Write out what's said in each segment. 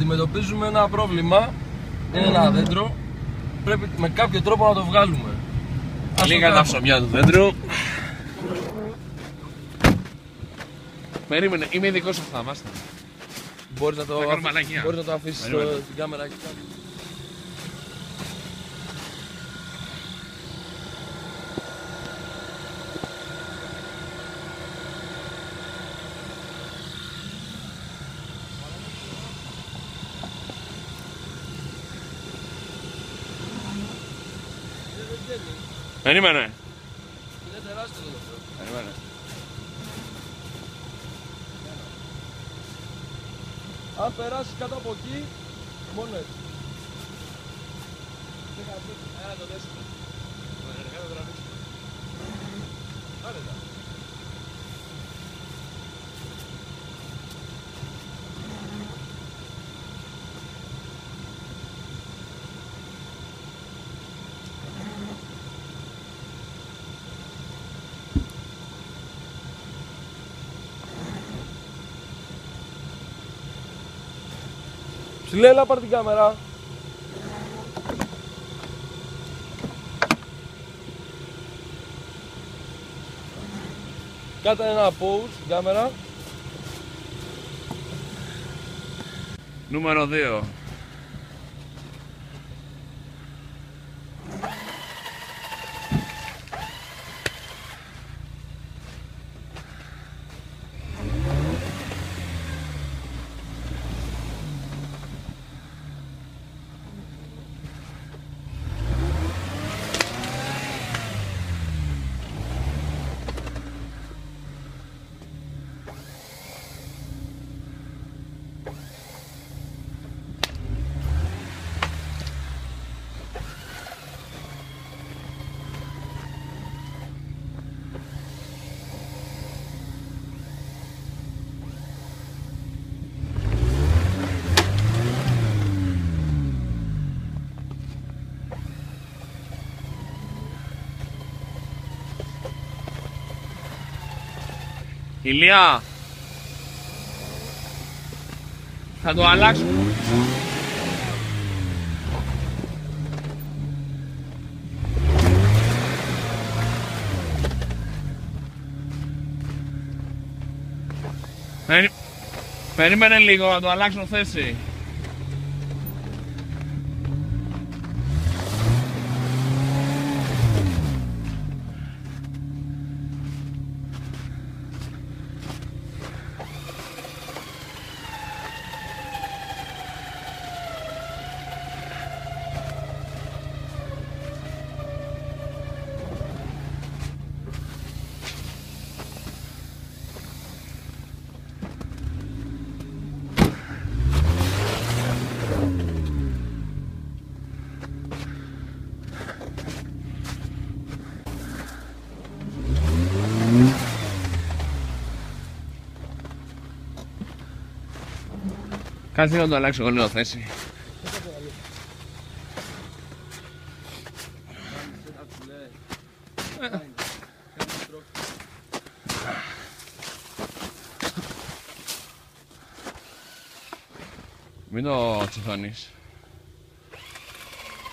αντιμετωπίζουμε ένα πρόβλημα. Είναι ένα δέντρο. Πρέπει με κάποιο τρόπο να το βγάλουμε. Λίγα τα ψωμιά του δέντρου. Περίμενε, είμαι ειδικός σε αυτά, μάστα. Μπορείς να το αφήσεις στην κάμερα εκεί κάτω. Περίμενε. Είναι τεράστιο το αυτό. Περίμενε. Αν περάσεις κάτω από εκεί, μόνο έτσι. Ένα το δέσουμε. Κάτω το τραβήξουμε. Άνετα. Ψηλέ, έλα πάρ' την κάμερα. Κάτα ένα pause στην κάμερα. Νούμερο 2. Ηλία, θα το αλλάξω. Περίμενε λίγο, να το αλλάξω θέση. Κάτσε να το αλλάξω εγώ λίγο θέση. Μην το τσιθώνεις.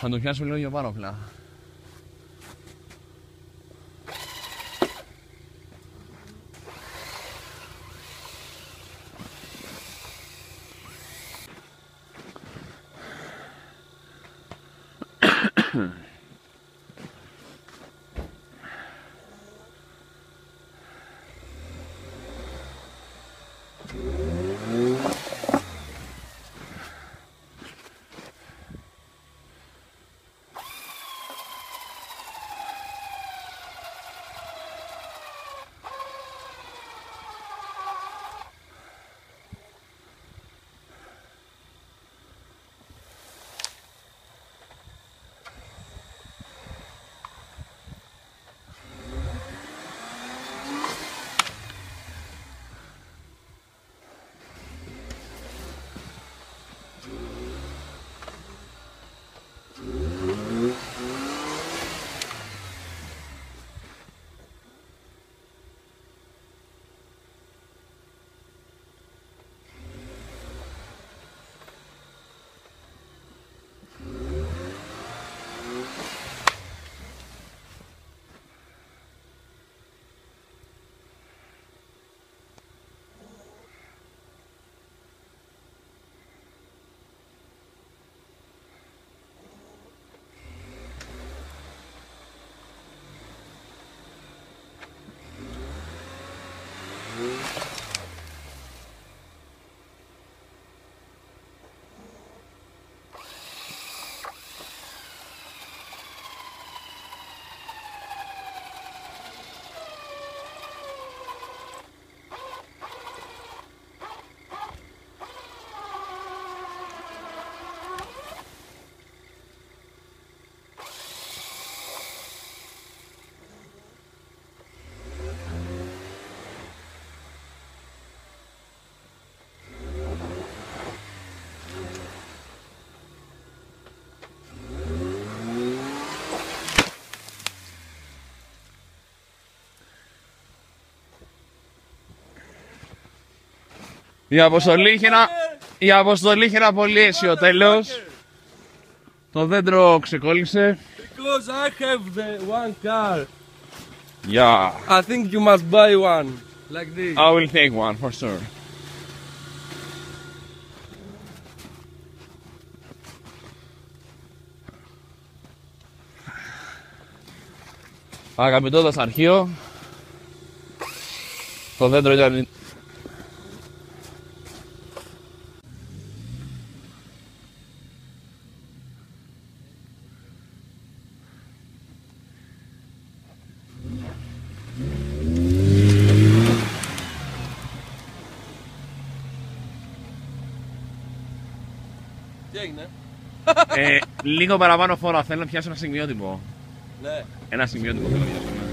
Θα το πιάσω λίγο για πάνω απλά. Η αποστολή είχε ένα πολύ αίσιο τέλος. Το δέντρο ξεκόλλησε. Because I have the one car. Yeah. I think you must buy one. Like this. I will take one for sure. Αγαπητό δασαρχείο, το δέντρο ήταν... Τι έγινε? Λίγο παραπάνω φόρο, θέλω να πιάσω ένα σημειότυπο. Ναι. Ένα σημειότυπο θέλω να πιάσω, ναι.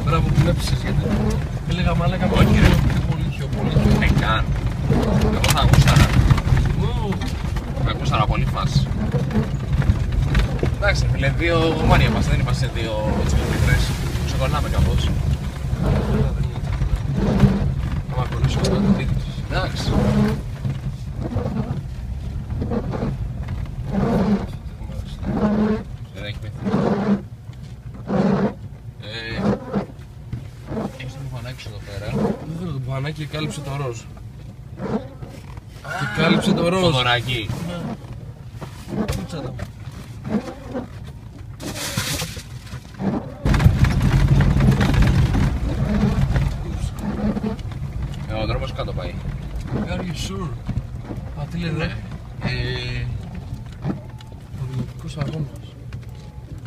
Μπράβο που βλέψεις, γιατί έλεγα μαλάκα πολύ χιό. Δεν καν. Εγώ θα ακούσαρα. Θα ακούσαρα πολύ φάση. Εντάξει, φίλε, δύο γομάρια μας, δεν είμαστε δύο τσιποπίτρες. Ξεκολλάμε κάπως. Θα μ' ακολουθήσω στο αντίθετο. Εντάξει. Δεν έχει πέφτει. Έχεις το μπουφανάκι εδώ πέρα. Δεν θέλω το μπουφανάκι και κάλυψε το ροζ. Και κάλυψε το Το ροζ. δωράκι. Κοίτσα τα. Ο δρόμος κάτω πάει. Are you sure? Α, τι λέει εδώ? Ποδηλατικός αγώνας.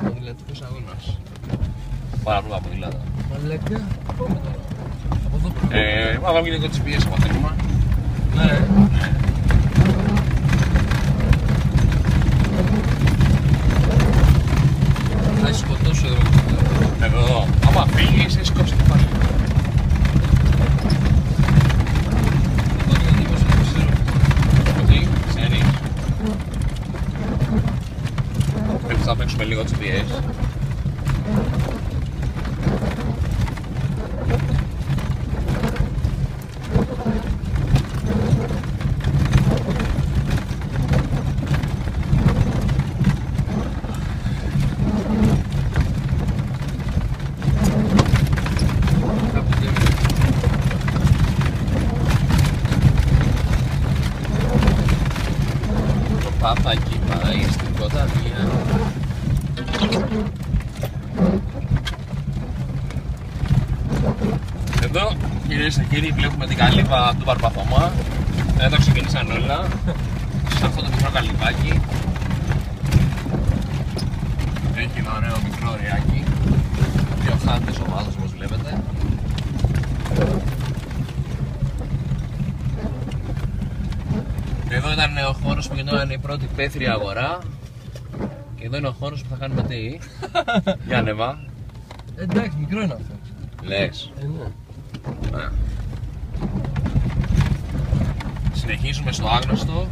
Ποδηλατικός αγώνας. Πάρα πολλά ποδήλατα. Μαλάκα, πάμε τώρα. Από εδώ πρέπει. Μα βάλουμε και λίγο GPS από θέλουμε. Ναι. Θα σκοτώσω εδώ. Εδώ. Άμα φύγεις, έχεις κόψει το πάλι. Τι, ξέρεις. Πρέπει να παίξουμε λίγο GPS. Το παπάκι πάει στην κοταδία. Εδώ, κυρίες και κύριοι, βλέπουμε την καλύβα του Παρπαθώμα. Εδώ ξεκίνησαν όλα. Σε αυτό το μικρό καλυβάκι. Έχει ένα ωραίο μικρό ωριακή. Δύο χάντες ομάδες, όπως βλέπετε. Εδώ ήταν ο χώρος που γινόταν η πρώτη πέθρια αγορά. Και εδώ είναι ο χώρος που θα κάνουμε τι. Για ανεβά. Εντάξει, μικρό είναι αυτό. Λες. Ναι. Συνεχίζουμε στο άγνωστο.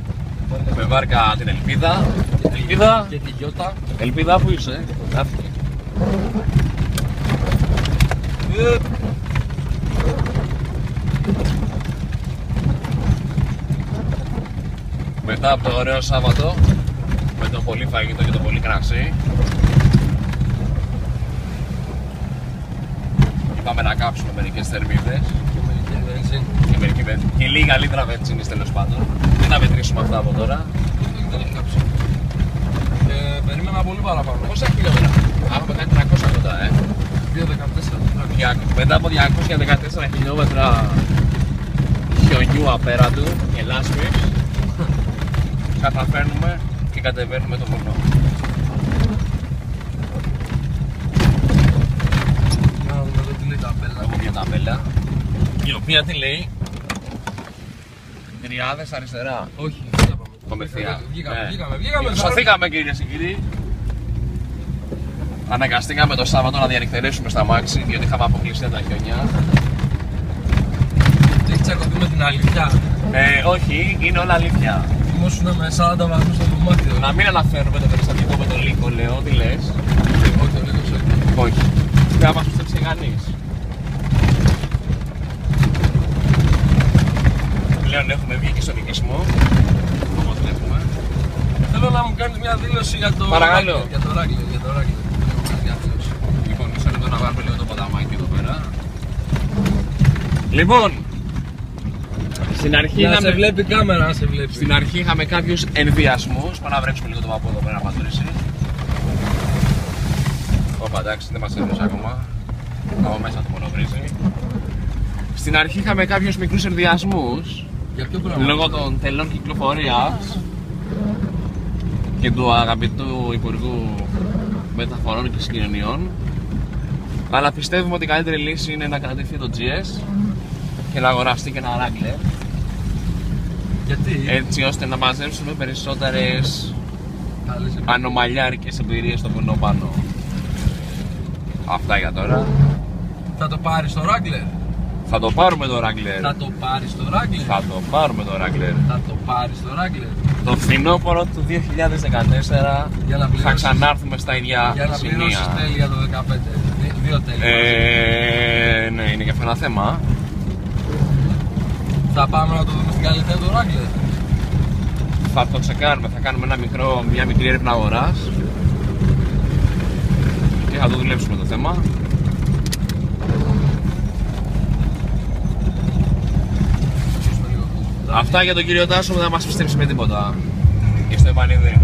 Με βάρκα την Ελπίδα. Ελπίδα! Και τη Γιώτα. Ελπίδα, που είσαι? Άφηκε. Μετά από το ωραίο Σάββατο, με το πολύ φαγητό και το πολύ κρασί, πάμε να κάψουμε μερικές θερμίδες και μερική βενζίνη. Και λίγα λίτρα βενζίνης, τέλος πάντων. Δεν θα μετρήσουμε αυτά από τώρα. Δεν έχει κάψει. Περίμενα πολύ παραπάνω. Πόσα χιλιόμετρα? Έχουμε κάνει 300 κοντά, 2.14. Μετά από 214 χιλιόμετρα χιονιού απέραντου και λάσπης, καταφέρνουμε και κατεβαίνουμε το βουνό. Να δούμε εδώ τι λέει τα ταμπέλα. Έχω μια ταμπέλα, η οποία τι λέει? Τριάδες αριστερά. Όχι, Κομμεθιά. Βγήκαμε. Σωθήκαμε, κυρίες και κύριοι. Αναγκαστήκαμε το Σάββατο να διανυκτερέσουμε στα μάξι, διότι είχαμε αποκλειστεί τα χιονιά. Έχει τσακωθεί με την αλήθεια. Όχι, είναι όλα αλήθεια. Ήμουν με 40 βαθμούς στο δωμάτιο. Να μην αναφέρουμε το περιστατικό με τον Λύκο, λέω, τι λες? Όχι, το λίγο σε Όχι. Δεν θα μας πιστέψει κανείς. Πλέον έχουμε βγει και στον οικισμό, όπως βλέπουμε. Θέλω να μου κάνεις μια δήλωση για το Παρακαλώ. Wrangler, για το Wrangler. Λοιπόν, μισό λεπτό να βάλουμε λίγο το ποταμάκι εδώ πέρα. Λοιπόν, στην αρχή Να σε είχαμε... βλέπει η κάμερα, να σε βλέπει. Στην αρχή είχαμε κάποιους ενδιασμούς. Πάμε να βρέξουμε λίγο το παππού εδώ πέρα να πατρίσει. Ωπα, εντάξει, δεν μας έδωσε ακόμα. Από μέσα το μόνο βρίζει. Στην αρχή είχαμε κάποιους μικρούς ενδιασμούς Για ποιο πράγμα? λόγω των τελών κυκλοφορίας και του αγαπητού Υπουργού Μεταφορών και Συγκοινωνιών. Αλλά πιστεύουμε ότι η καλύτερη λύση είναι να κρατηθεί το GS και να αγοραστεί και ένα Wrangler, Γιατί? έτσι ώστε να μαζέψουμε περισσότερες Άλλες εμπειρίες. ανομαλιάρικες εμπειρίες στο βουνό πάνω. Αυτά για τώρα. Θα το πάρεις το Wrangler. Θα το πάρουμε το Wrangler. Θα το πάρεις το Wrangler. Θα το πάρουμε το Wrangler. Θα το πάρεις το Wrangler. Το φθινόπωρο του 2014 Για να θα πληρώσεις. ξανάρθουμε στα ίδια Για να πληρώσεις σημεία. τέλεια το 15. Δύο τέλεια. Ναι, είναι και αυτό ένα θέμα. Θα πάμε να το δούμε στην Καλυθέα το Wrangler. Θα το τσεκάρουμε, θα κάνουμε μια μικρή έρευνα αγοράς και θα το δουλέψουμε το θέμα. Αυτά για τον κύριο Τάσο, δεν θα μας πιστέψει με τίποτα. Και στο Επανίδη.